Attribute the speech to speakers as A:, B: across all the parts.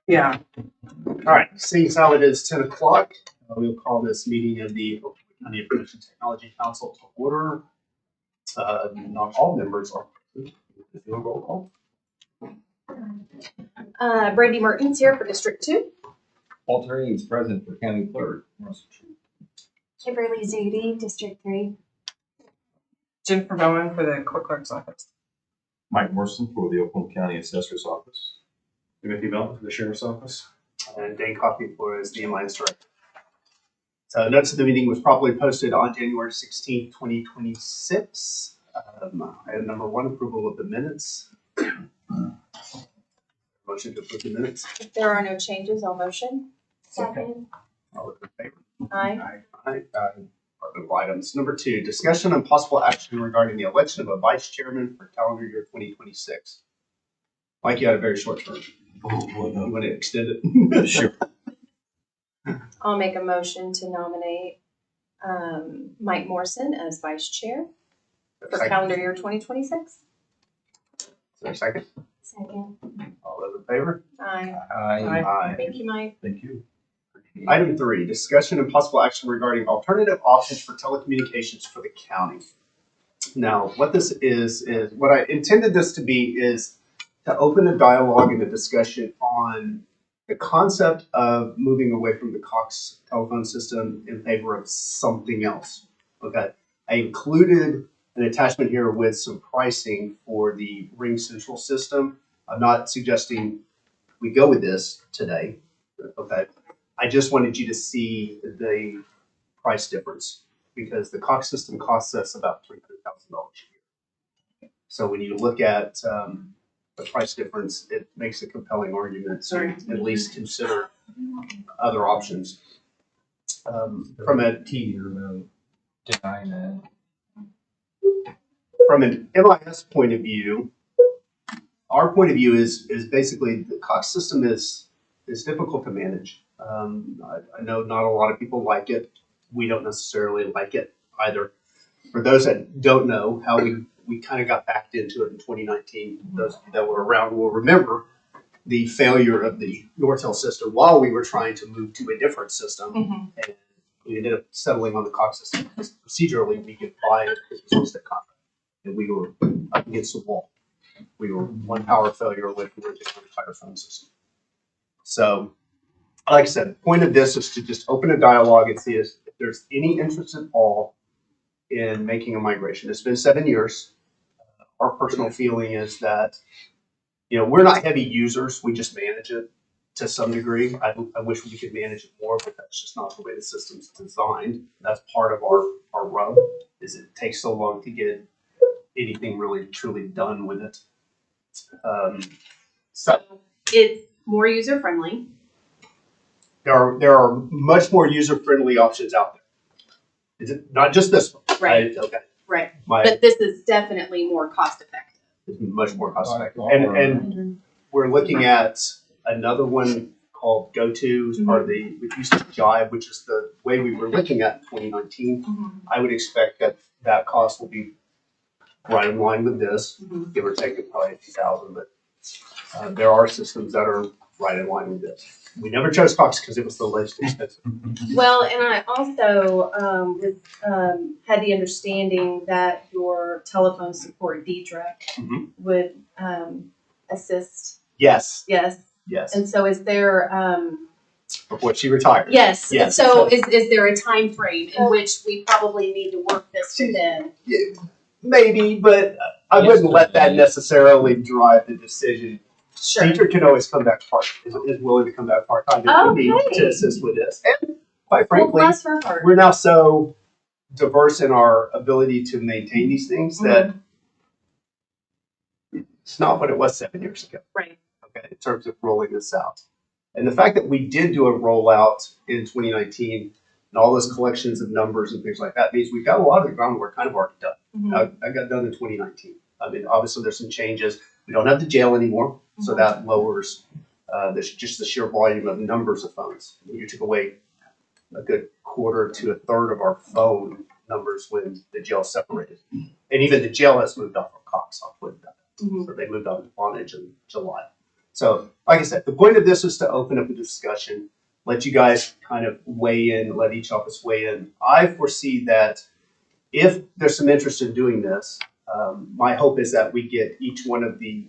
A: Yeah. All right. Seeing as how it is 10 o'clock, we'll call this meeting of the Oklahoma County Information Technology Council to order. Not all members are present. Do a roll call.
B: Brandy Mertens here for District 2.
C: Walter Haynes present for County Clerk.
D: Kimberly Zudi, District 3.
E: Jennifer Bowman for the Court Clerk's Office.
C: Mike Morrison for the Oklahoma County Assessor's Office.
A: Timothy Bell for the Sheriff's Office. And Dane Coffey for as the Alliance Director. So notice of the meeting was properly posted on January 16th, 2026. Item number 1, approval of the minutes. Motion to approve the minutes.
B: If there are no changes, I'll motion.
D: Second.
A: All those in favor?
B: Aye.
A: Aye. Department items. Number 2, discussion and possible action regarding the election of a vice chairman for calendar year 2026. Mike, you had a very short term. You want to extend it?
C: Sure.
B: I'll make a motion to nominate Mike Morrison as vice chair for calendar year 2026.
A: Is there a second?
D: Second.
A: All those in favor?
B: Aye.
A: Aye.
B: Thank you, Mike.
C: Thank you.
A: Item 3, discussion and possible action regarding alternative options for telecommunications for the county. Now, what this is what I intended this to be is to open a dialogue and a discussion on the concept of moving away from the Cox telephone system in favor of something else. Okay. I included an attachment here with some pricing for the Ring Central system. I'm not suggesting we go with this today. Okay. I just wanted you to see the price difference because the Cox system costs us about $300,000 a year. So when you look at the price difference, it makes a compelling argument to at least consider other options. From a
C: Denying that.
A: From an MIS point of view, our point of view is basically the Cox system is difficult to manage. I know not a lot of people like it. We don't necessarily like it either. For those that don't know how we kind of got backed into it in 2019, those of you that were around will remember the failure of the Nortel system while we were trying to move to a different system. And we ended up settling on the Cox system because procedurally we could buy it because it was a contract. And we were up against the wall. We were one power failure away from the entire phone system. So, like I said, the point of this is to just open a dialogue and see if there's any interest at all in making a migration. It's been 7 years. Our personal feeling is that, we're not heavy users. We just manage it to some degree. I wish we could manage it more, but that's just not the way the system's designed. That's part of our rub, is it takes so long to get anything really truly done with it. So
B: It's more user friendly.
A: there are much more user-friendly options out there. Is it not just this one?
B: Right.
A: Okay.
B: Right.
A: My
B: But this is definitely more cost effective.
A: is much more cost effective.
C: Right.
A: And we're looking at another one called GoTo as part of the, which used to be Jive, which is the way we were looking at in 2019. I would expect that cost will be right in line with this, give or take probably a few thousand, but there are systems that are right in line with this. We never chose Cox because it was the least expensive.
B: Well, and I also had the understanding that your telephone support, Deidre, would assist.
A: Yes,
B: Yes.
A: yes.
B: And so is there,
A: Before she retired.
B: yes.
A: Yes.
B: So is there a time frame in which we probably need to work this within?
A: Maybe, but I wouldn't let that necessarily drive the decision.
B: Sure.
A: Teacher can always come back part, is willing to come back part-time if we need to assist with this. And quite
B: Well,
A: frankly,
B: bless her heart.
A: we're now so diverse in our ability to maintain these things that it's not what it was 7 years ago.
B: Right.
A: Okay, in terms of rolling this out. And the fact that we did do a rollout in 2019 and all those collections of numbers and things like that means we've got a lot of the groundwork kind of already done. I got done in 2019. I mean, obviously there's some changes. We don't have the jail anymore, so that lowers just the sheer volume of numbers of phones. You took away a good quarter to a third of our phone numbers when the jail separated. And even the jail has moved off of Cox, I'll put that. So they moved on to Vonage in July. So, like I said, the point of this is to open up a discussion, let you guys kind of weigh in, let each office weigh in. I foresee that if there's some interest in doing this, my hope is that we get each one of the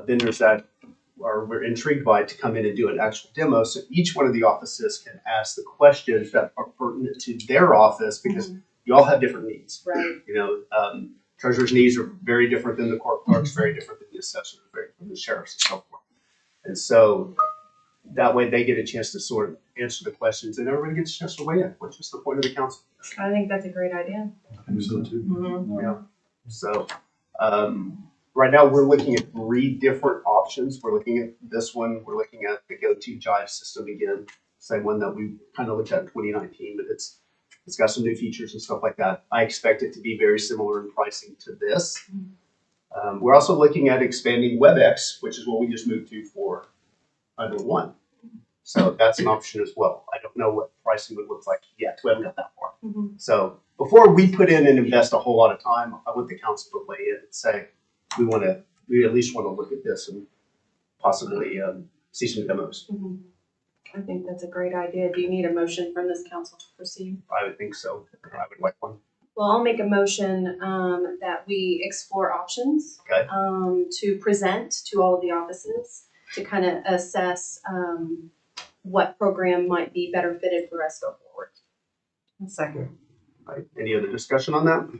A: vendors that we're intrigued by to come in and do an actual demo, so each one of the offices can ask the questions that are pertinent to their office, because you all have different needs.
B: Right.
A: You know, treasurer's needs are very different than the court clerk's, very different than the assessor, very different than the sheriff's, and so forth. And so that way they get a chance to sort of answer the questions, and everybody gets a chance to weigh in, which is the point of the council.
B: I think that's a great idea.
C: I think so too.
B: Mhm.
A: So right now we're looking at 3 different options. We're looking at this one. We're looking at the Go-To Jive system again, same one that we kind of looked at in 2019, but it's got some new features and stuff like that. I expect it to be very similar in pricing to this. We're also looking at expanding WebEx, which is what we just moved to for Item 1. So that's an option as well. I don't know what pricing would look like yet. We haven't got that far.
B: Mhm.
A: So before we put in and invest a whole lot of time, I want the council to weigh in and say, we at least want to look at this and possibly see some demos.
B: Mhm. I think that's a great idea. Do you need a motion from this council to proceed?
A: I would think so. I would like one.
B: Well, I'll make a motion that we explore options
A: Okay.
B: to present to all of the offices to kind of assess what program might be better fitted for us go forward.
E: Second.
A: Right. Any other discussion on that?
C: Do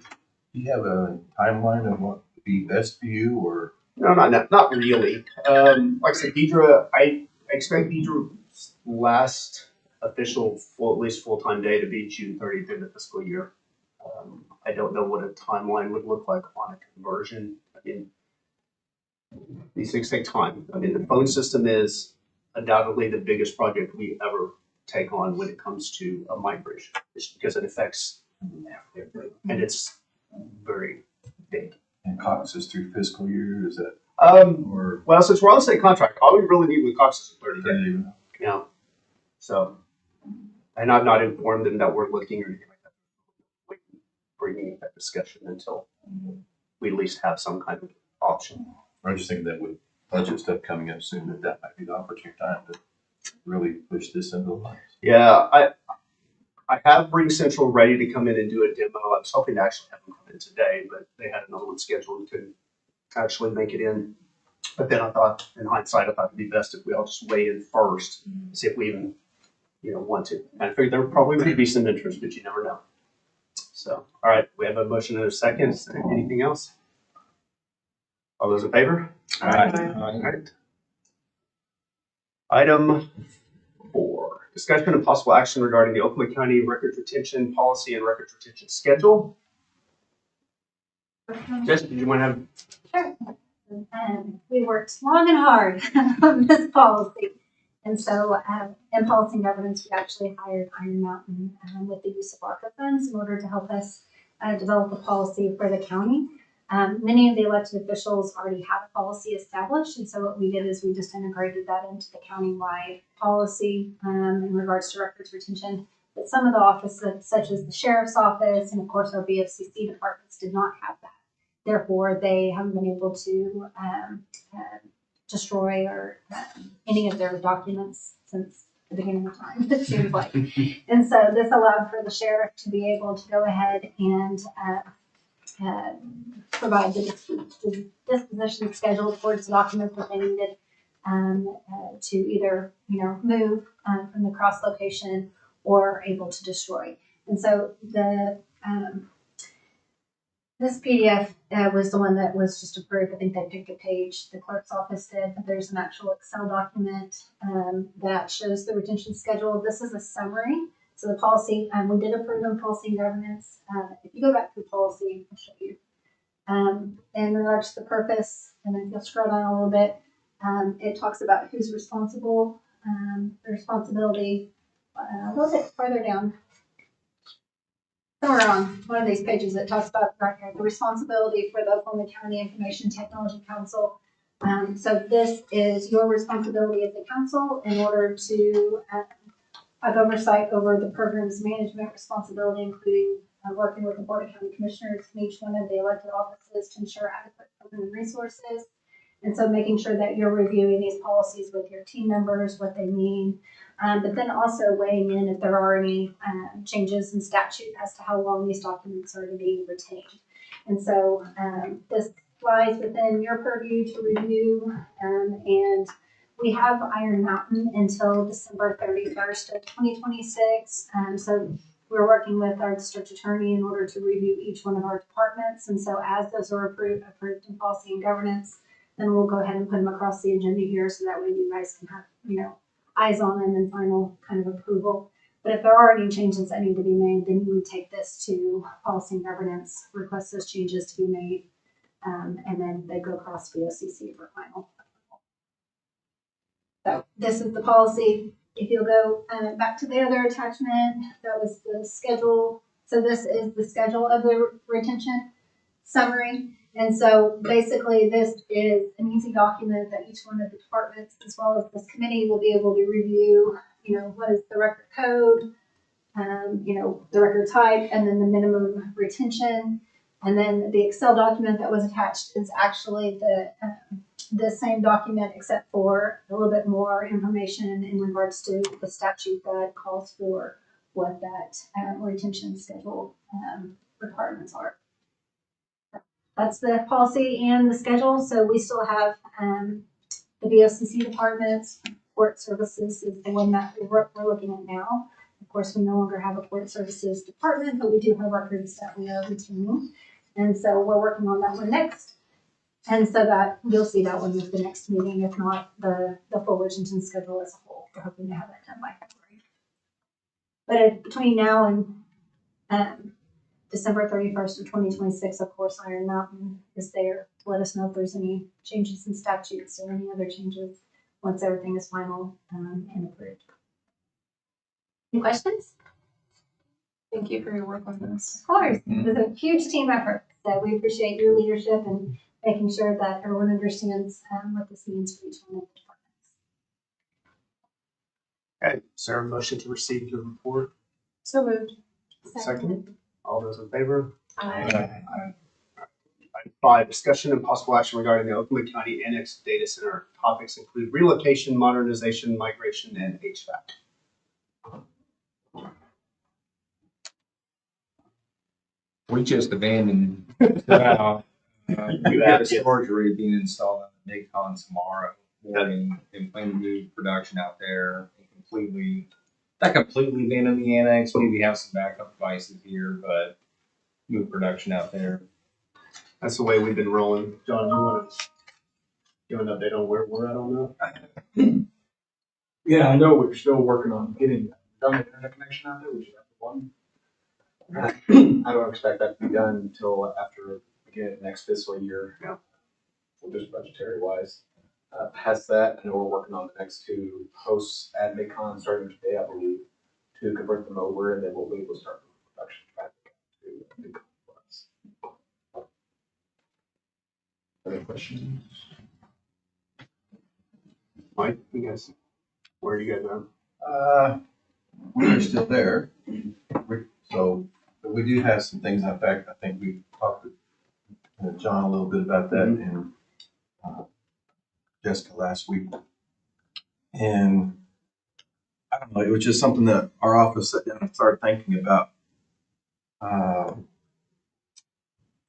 C: you have a timeline of what would be best for you, or?
A: No, not really. Like I said, Deidre, I expect Deidre's last official at least full-time day to be June 30th of the fiscal year. I don't know what a timeline would look like on a conversion. I mean, these things take time. I mean, the phone system is undoubtedly the biggest project we ever take on when it comes to a migration, just because it affects everything, and it's very big.
C: And Cox is through fiscal year, is that, or?
A: Well, since we're on the same contract, all we really need with Cox is a 30 day.
C: They-
A: Yeah. So, and I've not informed them that we're looking or anything like that. We're bringing that discussion until we at least have some kind of option.
C: I'm just thinking that with budget stuff coming up soon, that might be the opportune time to really push this into the light.
A: Yeah, I have Ring Central ready to come in and do a demo. I was hoping to actually have them come in today, but they had another one scheduled and couldn't actually make it in. But then I thought, in hindsight, I thought it'd be best if we all just weigh in first, see if we even, want to. And I figured there probably would be some interest, but you never know. So, all right, we have a motion and a second. Anything else? All those in favor? All right. Item 4, discussion and possible action regarding the Oklahoma County records retention policy and records retention schedule. Jess, did you want to have?
D: Sure. We worked long and hard on this policy. And so in policy and governance, we actually hired Iron Mountain with the use of ARPA funds in order to help us develop a policy for the county. Many of the elected officials already have a policy established. And so what we did is we just integrated that into the countywide policy in regards to records retention. But some of the offices, such as the sheriff's office and of course our BFCC departments, did not have that. Therefore, they haven't been able to destroy or any of their documents since the beginning of time, it seems like. And so this allowed for the sheriff to be able to go ahead and provide the disposition schedule towards the documents that they needed to either, move from the cross location or able to destroy. And so this PDF was the one that was just approved. I think they picked a page, the clerk's office did, but there's an actual Excel document that shows the retention schedule. This is a summary. So the policy, we did approve in policy and governance. If you go back to the policy, I'll show you. In regards to the purpose, and then if you'll scroll down a little bit, it talks about who's responsible, the responsibility, a little bit farther down. Somewhere on one of these pages that talks about the responsibility for the Oklahoma County Information Technology Council. So this is your responsibility as a council in order to have oversight over the program's management responsibility, including working with the Board of County Commissioners in each one of the elected offices to ensure adequate program resources. And so making sure that you're reviewing these policies with your team members, what they mean, but then also weighing in if there are any changes in statute as to how long these documents are to be retained. And so this lies within your purview to review, and we have Iron Mountain until December 31st of 2026. So we're working with our district attorney in order to review each one of our departments. And so as those are approved in policy and governance, then we'll go ahead and put them across the agenda here so that way you guys can have, eyes on them and final kind of approval. But if there are any changes that need to be made, then you would take this to policy and governance, request those changes to be made, and then they go across VOCC for final. So this is the policy. If you'll go back to the other attachment, that was the schedule. So this is the schedule of the retention summary. And so basically this is an easy document that each one of the departments, as well as this committee, will be able to review, what is the record code, the record type, and then the minimum retention. And then the Excel document that was attached is actually the same document, except for a little bit more information in regards to the statute that calls for what that retention schedule requirements are. That's the policy and the schedule. So we still have the VOCC departments. Court services is the one that we're looking at now. Of course, we no longer have a court services department, but we do have records that we are retaining. And so we're working on that one next. And so that you'll see that one with the next meeting, if not the full retention schedule as a whole. We're hoping to have that done by February. But between now and December 31st of 2026, of course, Iron Mountain is there to let us know if there's any changes in statutes or any other changes once everything is final and approved. Any questions?
E: Thank you for your work on this.
D: Of course, it was a huge team effort. So we appreciate your leadership and making sure that everyone understands what this means for each one of the departments.
A: Okay, is there a motion to receive the report?
E: So moved.
A: Second. All those in favor?
B: Aye.
A: Item 5, discussion and possible action regarding the Oklahoma County Annex Data Center. Topics include relocation, modernization, migration, and HVAC.
F: We just abandoned. Wow.
A: You
F: We
A: have
F: have a
A: it.
F: storage array being installed on the NACON tomorrow morning and plan to move production out there and not completely abandon the annex, maybe have some backup devices here, but move production out there.
A: That's the way we've been rolling. John, you want to give an update on where we're at on that?
G: Yeah, I know we're still working on getting done the internet connection out there, which is after one. I don't expect that to be done until after the beginning of next fiscal year.
A: Yeah.
G: So just budgetary wise. Past that, I know we're working on the next two hosts at MidCon starting today, I believe, to convert them over, and then we'll be able to start production traffic to MidCon for us. Other questions?
A: Mike, you guys, where are you guys at?
C: We're still there. But we do have some things. In fact, I think we talked to John a little bit about that and Jessica last week. And I don't know, it was just something that our office sat down and started thinking about.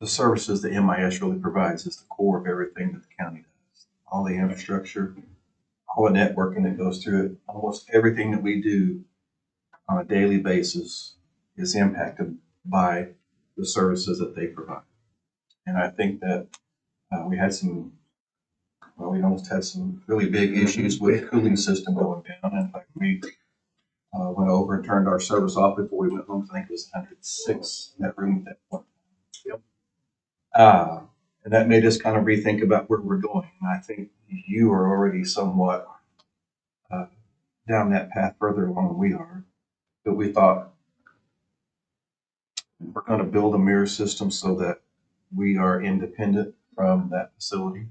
C: The services that MIS really provides is the core of everything that the county does. All the infrastructure, all the networking that goes through it, almost everything that we do on a daily basis is impacted by the services that they provide. And I think that we almost had some really big issues with the cooling system going down. In fact, we went over and turned our service off before we went home. I think it was 106 in that room at that point.
A: Yep.
C: And that made us kind of rethink about where we're going. And I think you are already somewhat down that path further along than we are. But we thought we're going to build a mirror system so that we are independent from that facility.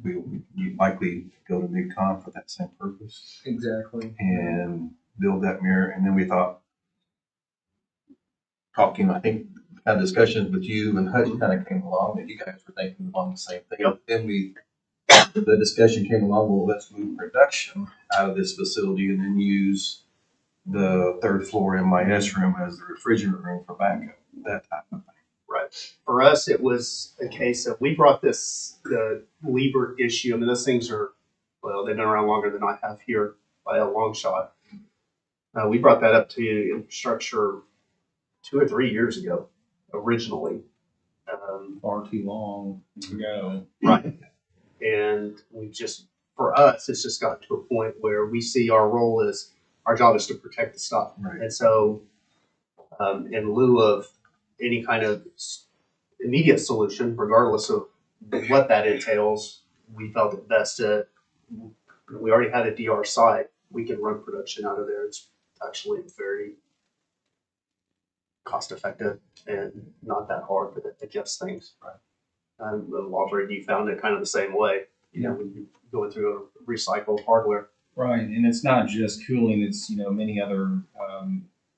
C: We likely go to MidCon for that same purpose
F: Exactly.
C: and build that mirror. And then we thought, I think kind of discussions with you and Hutch kind of came along, that you guys were thinking along the same thing.
A: Yep.
C: Then the discussion came along, well, let's move production out of this facility and then use the third floor MIS room as the refrigerant room for backup, that type of thing.
A: Right. For us, it was a case of, we brought the Liebert issue. I mean, those things are, well, they've been around longer than I have here by a long shot. We brought that up to infrastructure 2 or 3 years ago, originally.
F: Far too long to go.
A: Right. And we just, for us, it's just gotten to a point where we see our role as, our job is to protect the stuff.
C: Right.
A: And so, in lieu of any kind of immediate solution, regardless of what that entails, we felt it best to, we already had a DR site, we can run production out of there. It's actually very cost effective and not that hard to adjust things.
C: Right.
A: Walter, you found it kind of the same way, you know, when you go through a recycled hardware.
F: Right, and it's not just cooling, it's, many other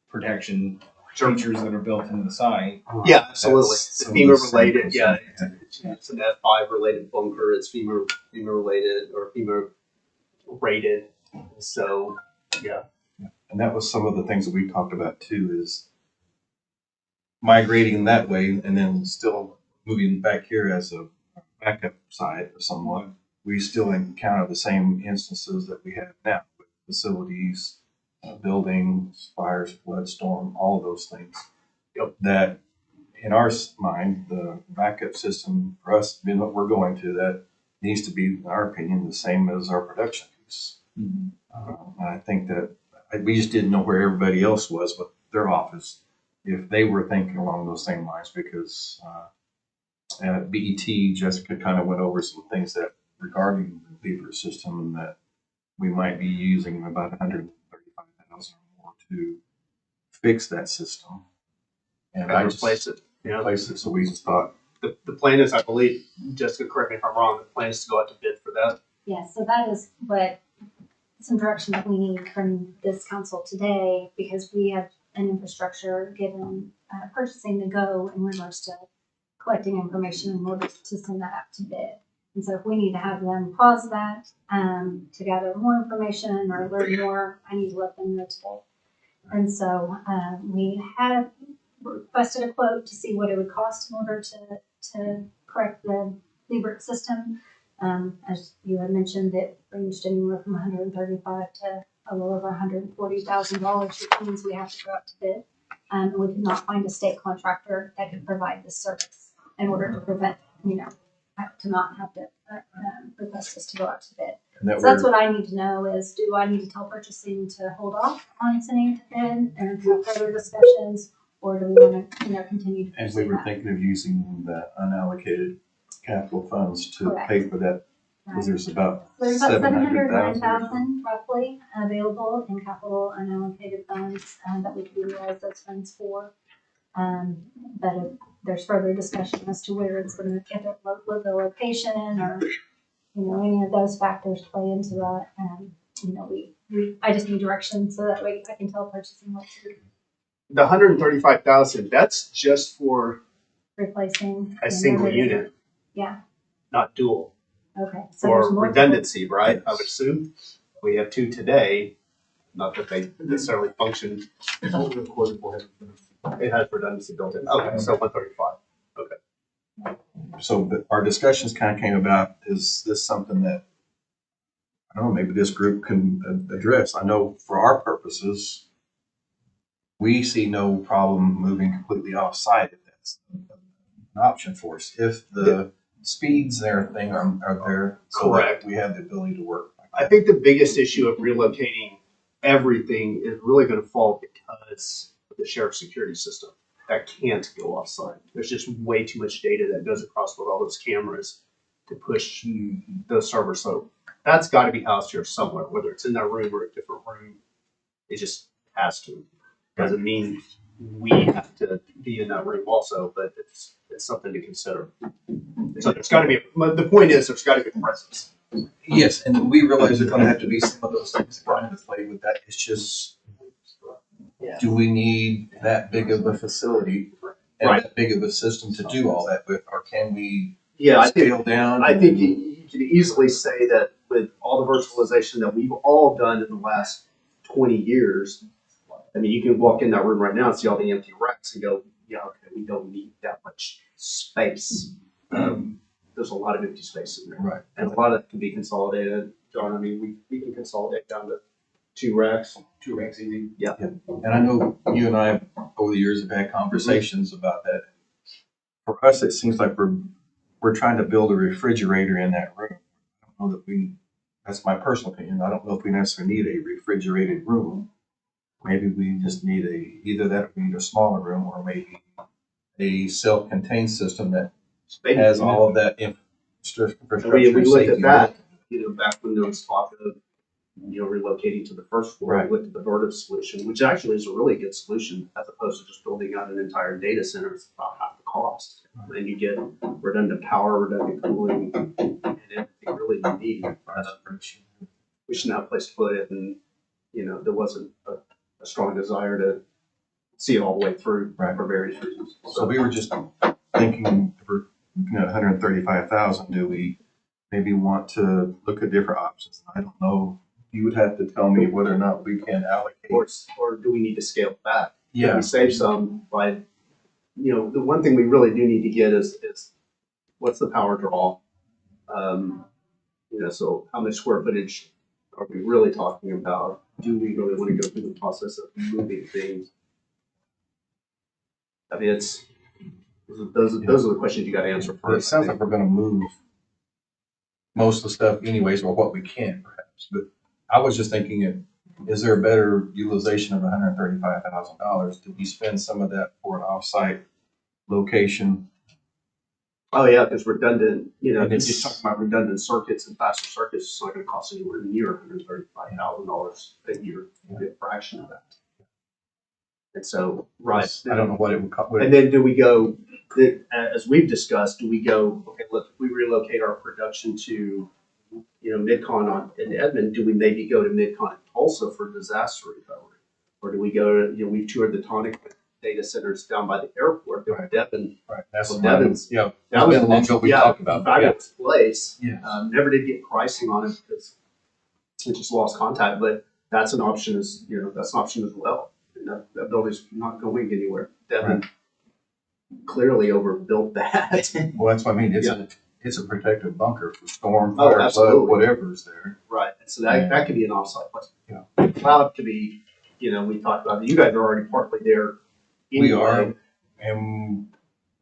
F: protection features that are built into the site.
A: Yeah, absolutely.
C: That's
A: It's
C: some of the
A: FEMA related,
C: samples
A: yeah.
C: that we had.
A: It's an F5 related bunker. It's FEMA related or FEMA rated. So, yeah.
C: And that was some of the things that we talked about too, is migrating that way and then still moving back here as a backup site or somewhat. We still encounter the same instances that we have now with facilities, buildings, fires, flood, storm, all of those things.
A: Yep.
C: That in our mind, the backup system for us, being what we're going to, that needs to be, in our opinion, the same as our production piece.
F: Mhm.
C: And I think that we just didn't know where everybody else was with their office, if they were thinking along those same lines, because at BET, Jessica kind of went over some things that regarding the Beaver system, and that we might be using about $135,000 or more to fix that system. And
A: Gotta replace it. Yeah.
C: Replace it. So we just thought,
A: The plan is, I believe, Jessica, correct me if I'm wrong, the plan is to go out to bid for that.
D: Yeah, so that is what, some direction that we need from this council today, because we have an infrastructure given purchasing to go in regards to collecting information in order to send that out to bid. And so if we need to have them pause that to gather more information or learn more, I need to let them know today. And so we have requested a quote to see what it would cost in order to correct the Liebert system. As you had mentioned, it ranged anywhere from $135,000 to a little over $140,000, which means we have to go out to bid. And we could not find a state contractor that could provide this service in order to prevent, to not have to request us to go out to bid.
C: and that
D: So that's
C: we're,
D: what I need to know is, do I need to tell purchasing to hold off on sending it to bid and have further discussions, or do we want to, continue to
C: and
D: pursue
C: we were
D: that?
C: thinking of using the unallocated capital funds to
D: Correct.
C: pay for that, because there's about
D: There's about
C: 709,000.
D: $709,000 roughly available in capital unallocated funds that we could utilize those funds for. But if there's further discussion as to where it's going to, if it the location or, any of those factors play into that. I just need direction so that way I can tell purchasing what to do.
A: The 135,000, that's just for
D: Replacing.
A: a single
D: another-
A: unit,
D: Yeah,
A: not dual.
D: okay. So there's
A: For
D: multiple-
A: redundancy, right? I would assume. We have 2 today, not that they necessarily function. It has redundancy built in. Okay, so 135.
C: So but our discussions kind of came about, is this something that, I don't know, maybe this group can address? I know for our purposes, we see no problem moving completely off-site if that's an option for us. If the speeds and everything are there. So that
A: Correct.
C: we have the ability to work.
A: I think the biggest issue of relocating everything is really going to fall because of the sheriff's security system. That can't go off-site. There's just way too much data that goes across with all those cameras to push those servers. So that's got to be housed here somewhere, whether it's in that room or a different room. It just has to. Doesn't mean we have to be in that room also, but it's something to consider. So there's got to be, the point is, there's got to be a presence.
C: Yes, and we realize there's gonna have to be some of those things that come into play with that. It's just,
A: Yeah.
C: do we need that big of a facility and
A: Right.
C: that big of a system to do all that with, or can we
A: Yeah, I think
C: scale down?
A: I think you could easily say that with all the virtualization that we've all done in the last 20 years, I mean, you can walk in that room right now and see all the empty racks and go, yeah, okay, we don't need that much space. There's a lot of empty space in there.
C: Right.
A: And a lot of it can be consolidated. John, I mean, we can consolidate down to 2 racks.
G: 2 racks easy.
A: Yeah.
C: And I know you and I over the years have had conversations about that. For us, it seems like we're trying to build a refrigerator in that room. I don't know that that's my personal opinion. I don't know if we necessarily need a refrigerated room. Maybe we just need either that or we need a smaller room, or maybe a self-contained system that has all of that infrastructure.
A: We looked at
C: safety
A: that, back when there was talk of, relocating to the first floor.
C: Right.
A: We looked at the Vertiv solution, which actually is a really good solution as opposed to just building out an entire data center. It's about half the cost. And you get redundant power, redundant cooling, and everything really you need. We should have a place to put it, and, there wasn't a strong desire to see it all the way through for various reasons.
C: So we were just thinking, if we're looking at 135,000, do we maybe want to look at different options? I don't know. You would have to tell me whether or not we can allocate.
A: Or do we need to scale it back?
C: Yeah.
A: Can we save some by, the one thing we really do need to get is what's the power draw? So how much square footage are we really talking about? Do we really want to go through the process of moving things? I mean, those are the questions you got to answer
C: Well, it
A: first.
C: sounds like we're going to move most of the stuff anyways, or what we can perhaps. But I was just thinking, is there a better utilization of $135,000? Do we spend some of that for an offsite location?
A: Oh yeah, because redundant,
C: And
A: just
C: it's-
A: talking about redundant circuits and faster circuits, it's not going to cost anywhere near $135,000 a year. It'll be a fraction of that. And so, right.
C: I don't know what it would cost.
A: And then do we go, as we've discussed, do we go, okay, look, if we relocate our production to, MidCon in Edmond, do we maybe go to MidCon in Tulsa for disaster recovery? Or do we go to, we've toured the Tonic data centers down by the airport, there in Devon.
C: Right. That's
A: Well,
C: what
A: Devon's-
C: yeah.
A: That was
C: It's been long ago we talked about that.
A: fabulous place.
C: Yeah.
A: Never did get pricing on it because we just lost contact, but that's an option as well. And that building's not going anywhere. Devon clearly overbuilt that.
C: Well, that's what I mean. It's a protective bunker for storm,
A: Oh,
C: fire,
A: absolutely.
C: flood, whatever's there.
A: Right. And so that could be an offsite place.
C: Yeah.
A: Cloud could be, we talked about, you guys are already partly there.
C: We
A: anyway.
C: are, and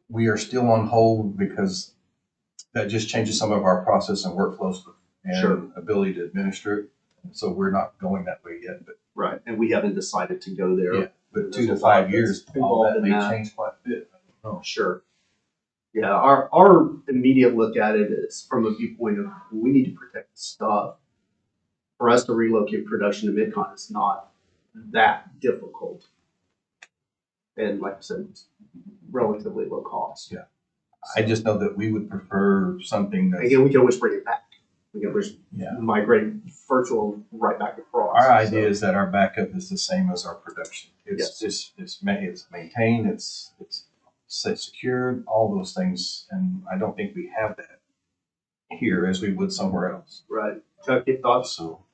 C: we are still on hold because that just changes some of our process and workflows and
A: Sure.
C: ability to administer it. So we're not going that way yet, but
A: Right. And we haven't decided to go there.
C: Yeah, but
A: There's
C: 2
A: a
C: to
A: lot
C: 5
A: that's
C: years, all
A: involved
C: that
A: in
C: may
A: that.
C: change quite a bit. I don't know.
A: Sure. Yeah, our immediate look at it is from a viewpoint of we need to protect the stuff. For us to relocate production to MidCon is not that difficult. And like I said, it's relatively low cost.
C: Yeah. I just know that we would prefer something that's,
A: Again, we can always bring it back. We can always
C: yeah.
A: migrate virtual right back across.
C: Our idea
A: So,
C: is that our backup is the same as our production. It's
A: Yes.
C: it's maintained, it's secured, all those things, and I don't think we have that here as we would somewhere else.
A: Right. Chuck, your thoughts?
C: So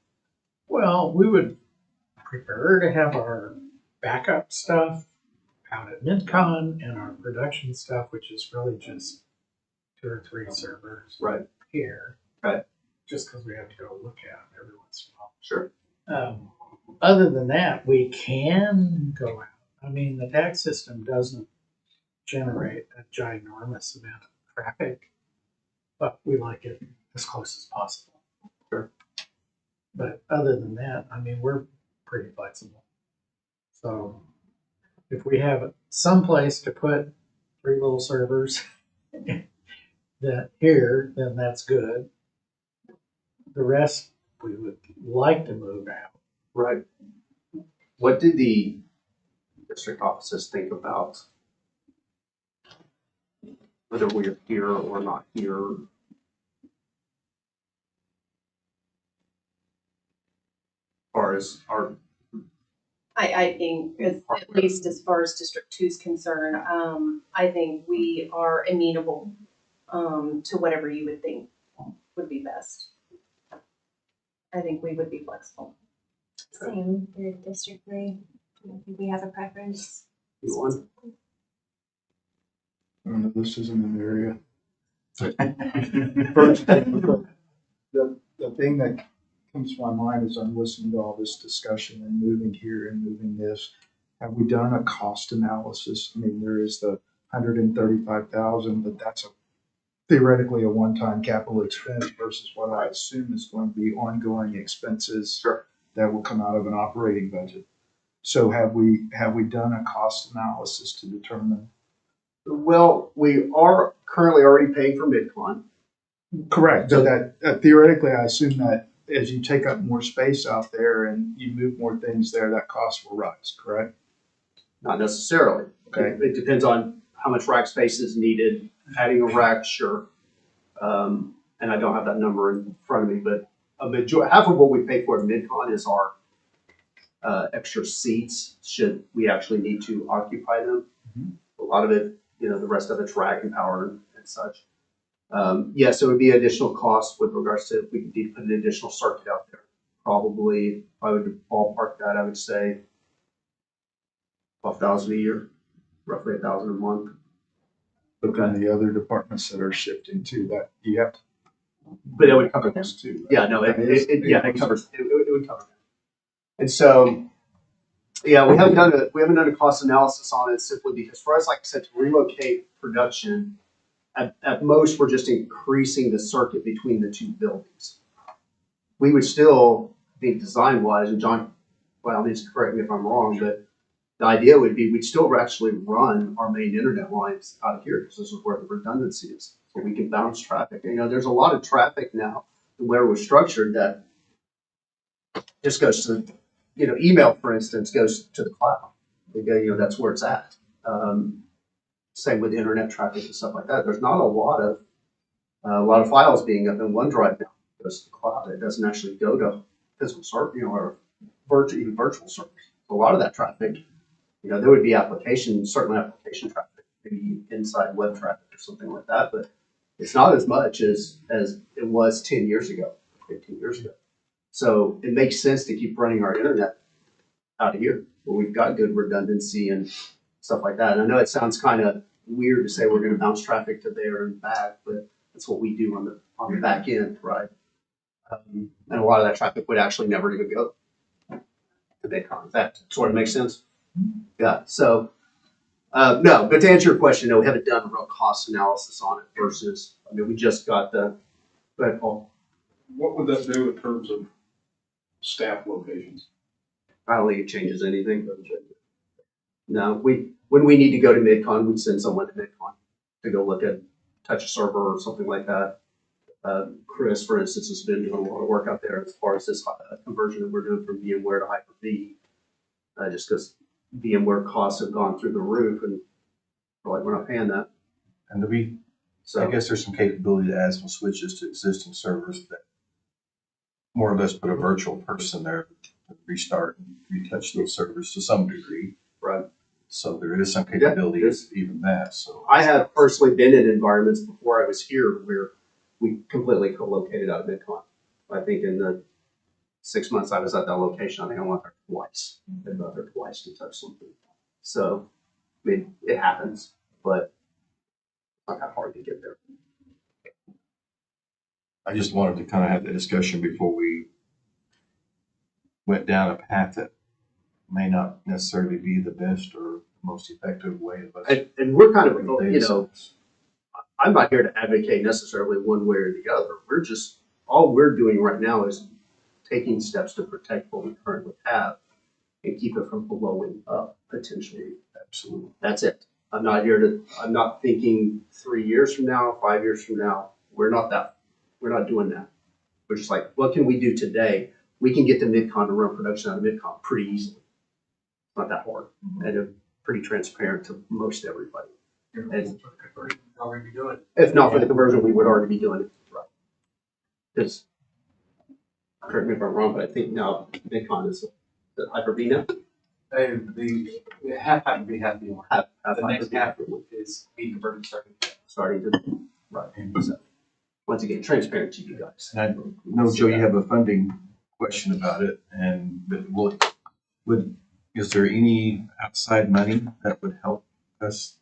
H: Well, we would prefer to have our backup stuff out at MidCon and our production stuff, which is really just 2 or 3 servers
A: Right.
H: here.
A: Right.
H: Just because we have to go look at them every once in a while.
A: Sure.
H: Other than that, we can go out. I mean, the DAC system doesn't generate a ginormous amount of traffic, but we like it as close as possible.
A: Sure.
H: But other than that, I mean, we're pretty flexible. So if we have some place to put 3 little servers that here, then that's good. The rest we would like to move out.
A: Right. What did the district offices think about whether we're here or not here? As far as our
B: I think, at least as far as District 2 is concerned, I think we are amenable to whatever you would think would be best. I think we would be flexible.
D: Same for District 3. I don't think we have a preference.
A: You want?
I: I don't know, this isn't an area.
J: First, the thing that comes to my mind as I'm listening to all this discussion and moving here and moving this, have we done a cost analysis? I mean, there is the 135,000, but that's theoretically a one-time capital expense versus what I assume is going to be ongoing expenses
A: Sure.
J: that will come out of an operating budget. So have we done a cost analysis to determine?
A: Well, we are currently already paying for MidCon.
J: Correct.
A: So-
J: But that theoretically, I assume that as you take up more space out there and you move more things there, that cost will rise, correct?
A: Not necessarily.
J: Okay.
A: It depends on how much rack space is needed. Adding a rack, sure. And I don't have that number in front of me, but half of what we pay for at MidCon is our extra seats should we actually need to occupy them.
J: Mhm.
A: A lot of it, the rest of it's rack and power and such. Yes, it would be additional cost with regards to if we need to put an additional circuit out there. Probably, if I would ballpark that, I would say 12,000 a year, roughly 1,000 a month.
J: But then the other departments that are shifting to that, you have to.
A: But it would cover
J: those too.
A: Yeah, no, it
J: It
A: covers, it would cover that. And so, yeah, we haven't done a cost analysis on it simply because for us, like I said, to relocate production, at most, we're just increasing the circuit between the two buildings. We would still, I think design-wise, and John, well, needs to correct me if I'm wrong, but the idea would be we'd still actually run our main internet lines out of here because this is where the redundancy is. So we can bounce traffic. There's a lot of traffic now where we're structured that just goes to, email, for instance, goes to the cloud. That's where it's at. Same with internet traffic and stuff like that. There's not a lot of files being up in OneDrive now. It goes to the cloud. It doesn't actually go to physical server, or even virtual servers. A lot of that traffic, there would be certainly application traffic, maybe inside web traffic or something like that, but it's not as much as it was 10 years ago, 15 years ago. So it makes sense to keep running our internet out of here where we've got good redundancy and stuff like that. And I know it sounds kind of weird to say we're going to bounce traffic to there and back, but that's what we do on the back end, right? And a lot of that traffic would actually never even go to MidCon. That sort of makes sense. Yeah. So no, but to answer your question, no, we haven't done a real cost analysis on it versus. We just got the. Go ahead, Paul.
I: What would that do in terms of staff locations?
A: I don't think it changes anything. No, when we need to go to MidCon, we'd send someone to MidCon to go look at touch a server or something like that. Chris, for instance, has been doing a lot of work out there as far as this conversion that we're doing from VMware to Hyper-V. Just because VMware costs have gone through the roof, and we're not paying that.
C: And
A: So
C: I guess there's some capability to add some switches to existing servers that more or less put a virtual person there to restart and retouch those servers to some degree.
A: Right.
C: So there is some capability of even that. So
A: I have personally been in environments before I was here where we completely co-located out of MidCon. I think in the 6 months I was at that location, I think I went there twice. I've been out there twice to touch something. So, it happens, but it's not that hard to get there.
C: I just wanted to kind of have the discussion before we went down a path that may not necessarily be the best or most effective way of us.
A: And we're kind of, I'm not here to advocate necessarily one way or the other. All we're doing right now is taking steps to protect what we currently have and keep it from blowing up potentially.
C: Absolutely.
A: That's it. I'm not thinking 3 years from now, 5 years from now. We're not doing that. We're just like, what can we do today? We can get to MidCon to run production out of MidCon pretty easily. It's not that hard. And pretty transparent to most everybody. And
I: Already doing it.
A: if not for the conversion, we would already be doing it. Right. Because, correct me if I'm wrong, but I think now MidCon is the Hyper-V now.
G: The half have to be half the
A: Have
G: The next
A: fiber
G: half is being converted starting.
A: starting to, right. So, once again, transparent to you guys.
C: And I know, Joe, you have a funding question about it, and is there any outside money that would help us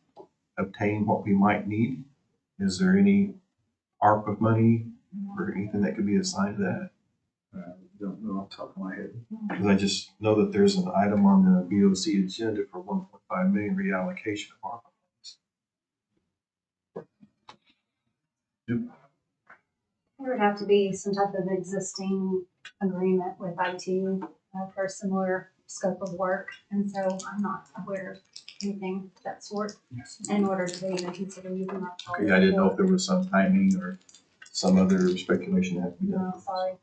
C: obtain what we might need? Is there any ARPA money or anything that could be assigned to that?
J: Don't know off the top of my head.
C: Because I just know that there's an item on the BOC agenda for 1.5 million reallocation of ARPA funds.
D: There would have to be some type of existing agreement with IT for a similar scope of work. And so I'm not aware of anything of that sort in order to even consider using that.
C: Okay, I didn't know if there was some timing or some other speculation that had to be done.
D: No, sorry.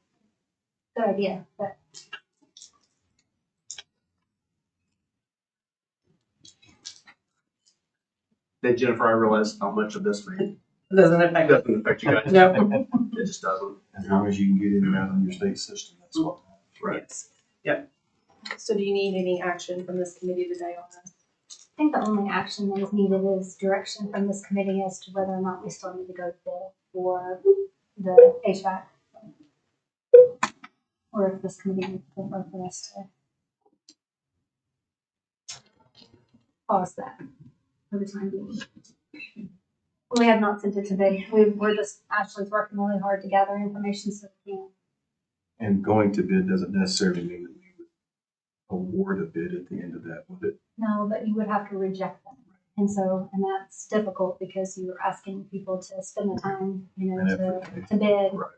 D: Good idea, but
A: Then Jennifer, I realized how much of this may,
E: Doesn't
A: it
E: affect.
A: doesn't affect you guys.
E: No.
A: It just doesn't.
C: As long as you can get in and out on your state system, that's what.
A: Right.
E: Yes.
B: So do you need any action from this committee today on this?
D: I think the only action that is needed is direction from this committee as to whether or not we still need to go to bid for the HVAC. Or if this committee would prefer for us to pause that for the time being. We have not sent it today. We're just, Ashley's working really hard to gather information so we can.
C: And going to bid doesn't necessarily mean that we would award a bid at the end of that, would it?
D: No, but you would have to reject them. And so, and that's difficult because you're asking people to spend the time,
C: And
D: to bid.
C: Right.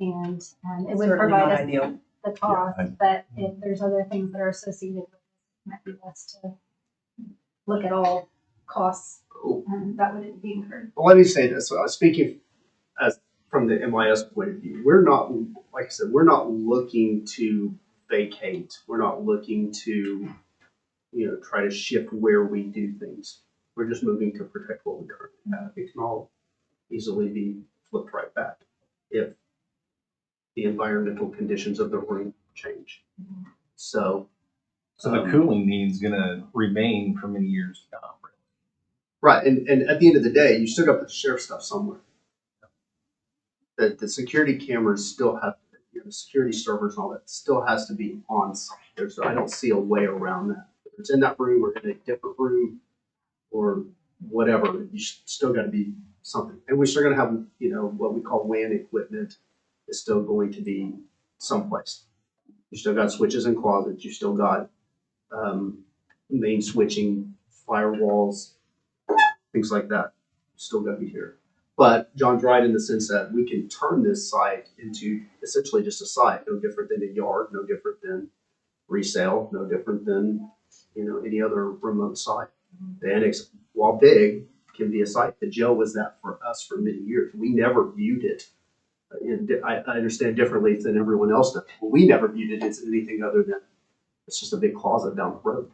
D: And it would
E: Certainly
D: provide
E: not
D: us
E: ideal.
D: the cost,
C: Yeah,
D: but if there's other things that are associated with it, it might be best to look at all costs, and that would be incurred.
A: Well, let me say this, speaking as from the MIS point of view, we're not, like I said, we're not looking to vacate. We're not looking to, try to shift where we do things. We're just moving to protect what we currently have. It can all easily be flipped right back if the environmental conditions of the room change. So
F: So the cooling need's gonna remain for many years to come.
A: right, and at the end of the day, you still got to share stuff somewhere. The security cameras still have, the security servers and all that still has to be on site. I don't see a way around that. If it's in that room or in a different room or whatever, you still got to be something. And we're still going to have, what we call WAN equipment is still going to be someplace. You still got switches and closets. You still got main switching, firewalls, things like that. Still got to be here. But John's right in the sense that we can turn this site into essentially just a site, no different than a yard, no different than resale, no different than any other remote site. The annex, while big, can be a site. The jail was that for us for many years. We never viewed it. And I understand differently than everyone else does. We never viewed it as anything other than it's just a big closet down the road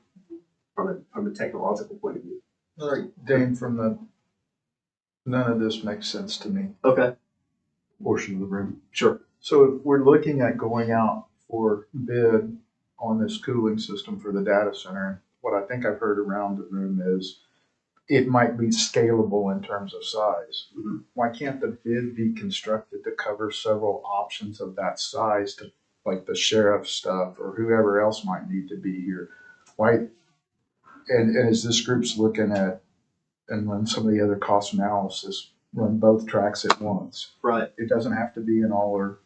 A: from a technological point of view.
J: All right, Dane, none of this makes sense to me.
A: Okay,
C: Portion of the room.
A: sure.
J: So if we're looking at going out for bid on this cooling system for the data center, what I think I've heard around the room is it might be scalable in terms of size.
A: Mhm.
J: Why can't the bid be constructed to cover several options of that size to, like the sheriff stuff or whoever else might need to be here? Why? And as this group's looking at, and when some of the other cost analysis, run both tracks at once.
A: Right.
J: It doesn't have to be an all or.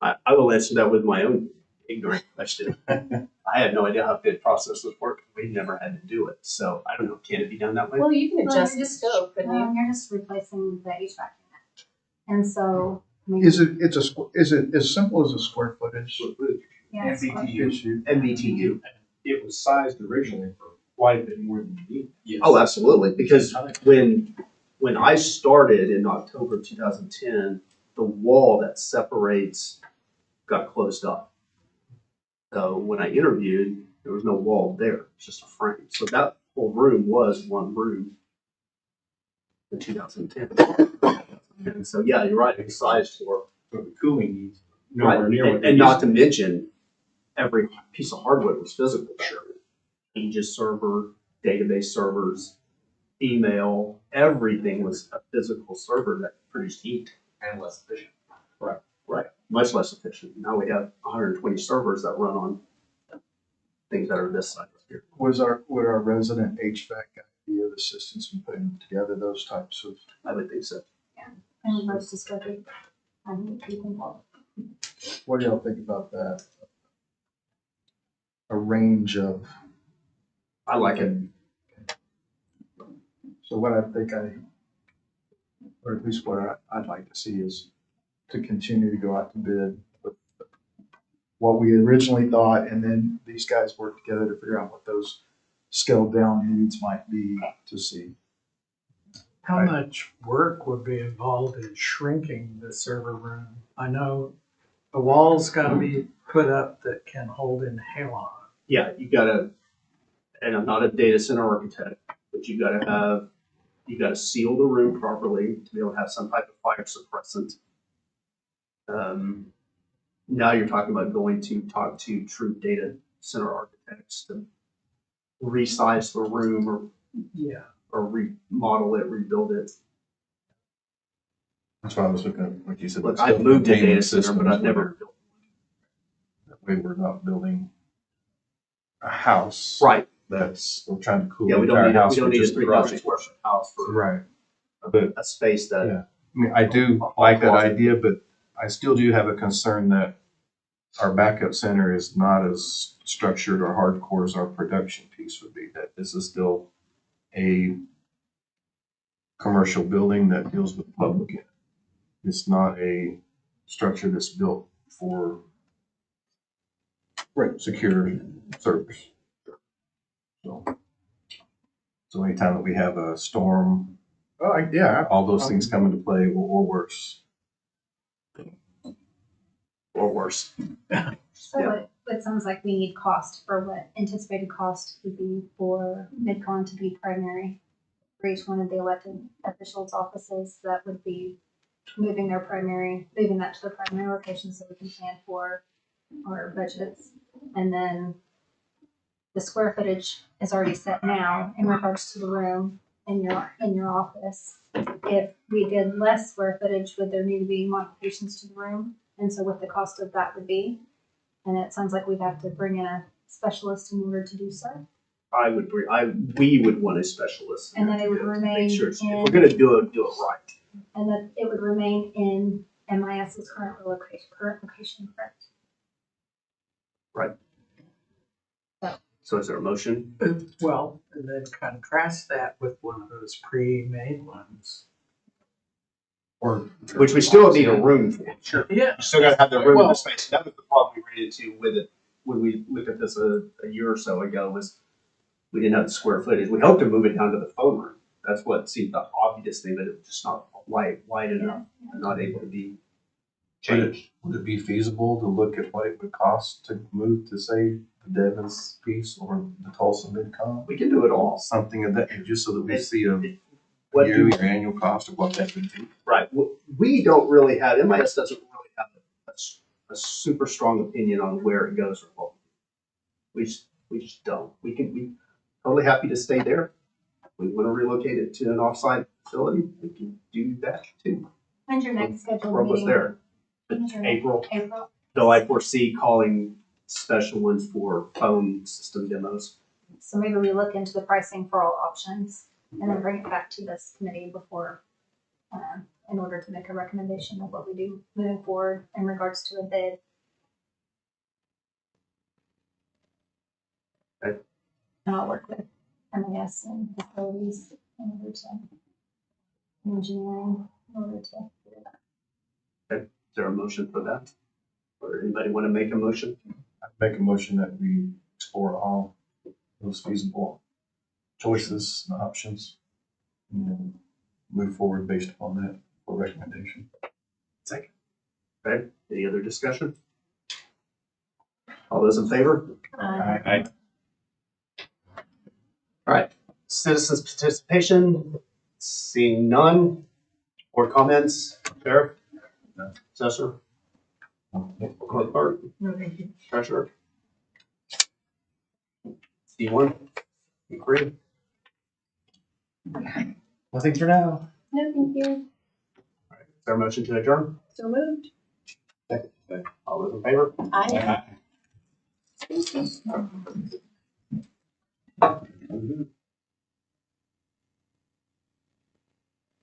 A: I will answer that with my own ignorant question. I had no idea how bid processes work. We never had to do it. So I don't know. Can it be done that way?
B: Well, you can
D: Well,
B: adjust
D: you're
B: the
D: just-
B: scope, couldn't you?
D: You're just replacing the HVAC unit. And so, I mean.
J: Is it as simple as a square footage
D: Yeah, it's like-
J: issue?
A: MBTU.
I: It was sized originally for quite a bit more than you need.
A: Oh, absolutely. Because when I started in October 2010, the wall that separates got closed up. So when I interviewed, there was no wall there. It's just a frame. So that whole room was one room in 2010. And so, yeah, you're right. It's sized for,
I: But the cooling needs
A: right.
I: nowhere near what
A: And
I: they
A: not
I: used
A: to mention, every piece of hardware was physical. Sure. Aegis server, database servers, email, everything was a physical server that produced heat.
G: And less efficient.
A: Right. Much less efficient. Now we have 120 servers that run on things that are this size here.
J: Would our resident HVAC guy be of assistance in putting together those types of?
A: I would think so.
D: In regards to scoping, people involved.
J: What do y'all think about that? A range of.
A: I like it.
J: So what I think or at least what I'd like to see is to continue to go out to bid with what we originally thought, and then these guys work together to figure out what those scaled down needs might be to see.
H: How much work would be involved in shrinking the server room? I know the walls gotta be put up that can hold in halon.
A: Yeah, you gotta, and I'm not a data center architect, but you gotta seal the room properly to be able to have some type of fire suppressant. Now you're talking about going to talk to true data center architects to resize the room
H: Yeah.
A: or remodel it, rebuild it.
C: That's why I was looking at what you said.
A: Look, I've moved to data center, but I've never built.
C: That way we're not building a house.
A: Right.
C: We're trying to cool
A: Yeah,
C: the
A: we don't
C: entire
A: need,
C: house
A: we don't
C: with
A: need a
C: just the
A: 3,000
C: garage.
A: square foot house for
C: Right. But
A: a space that.
C: Yeah. I mean, I do like that idea, but I still do have a concern that our backup center is not as structured or hardcore as our production piece would be. That this is still a commercial building that deals with the public. It's not a structure that's built for secure servers. So anytime that we have a storm,
J: Oh, yeah.
C: all those things come into play or worse.
A: Or worse.
D: So
A: Yeah.
D: it sounds like we need cost for what anticipated cost would be for MidCon to be primary for each one of the elected officials' offices. That would be moving that to the primary location so we can plan for our budgets. And then the square footage is already set now in regards to the room in your office. If we did less square footage, would there need to be modifications to the room? And so what the cost of that would be? And it sounds like we'd have to bring in a specialist in order to do so.
A: We would want a specialist.
D: And then it would
A: to
D: remain
A: make sure if
D: in-
A: we're gonna do it right.
D: And that it would remain in MIS's current location, correct?
A: So is there a motion?
H: Well, and then contrast that with one of those pre-made ones.
C: Or
A: Which we still need a room for. Sure.
H: Yeah.
A: You still gotta have the room in
H: Well-
A: the space. That was the problem we ran into with it when we looked at this a year or so ago was we didn't have the square footage. We hoped to move it down to the phone room. That's what seemed the obvious thing, but it was just not wide enough, and not able to be changed.
C: would it be feasible to look at what it would cost to move to say the Devon's piece or the Tulsa MidCon?
A: We can do it all.
C: Something of that, just so that we see a
A: What do
C: yearly or annual cost of what that would be.
A: Right. We don't really have, MIS doesn't really have a super strong opinion on where it goes or what. We just don't. We totally happy to stay there. We want to relocate it to an offsite facility. We can do that too.
D: When's your next scheduled
A: We're almost
D: meeting?
A: there.
D: When's your next-
A: April,
D: April?
A: though I foresee calling special ones for phone system demos.
D: So maybe we look into the pricing for all options and then bring it back to this committee before, in order to make a recommendation of what we do moving forward in regards to a bid.
A: Okay.
D: And I'll work with MAS and facilities in order to, engineering, in order to do that.
A: Is there a motion for that? Or anybody want to make a motion?
C: I'd make a motion that we explore all those feasible choices and options and then move forward based upon that for recommendation.
A: Second. Okay, any other discussion? All those in favor?
D: Uh,
A: All right, citizens participation, seeing none. Board comments, Sheriff?
C: No.
A: Assessor? Clerk?
E: No, thank you.
A: Treasurer? D1, agree.
H: Nothing for now.
B: No, thank you.
A: Is there a motion to adjourn?
B: So moved.
A: All those in favor?
B: Aye.
A: Mhm.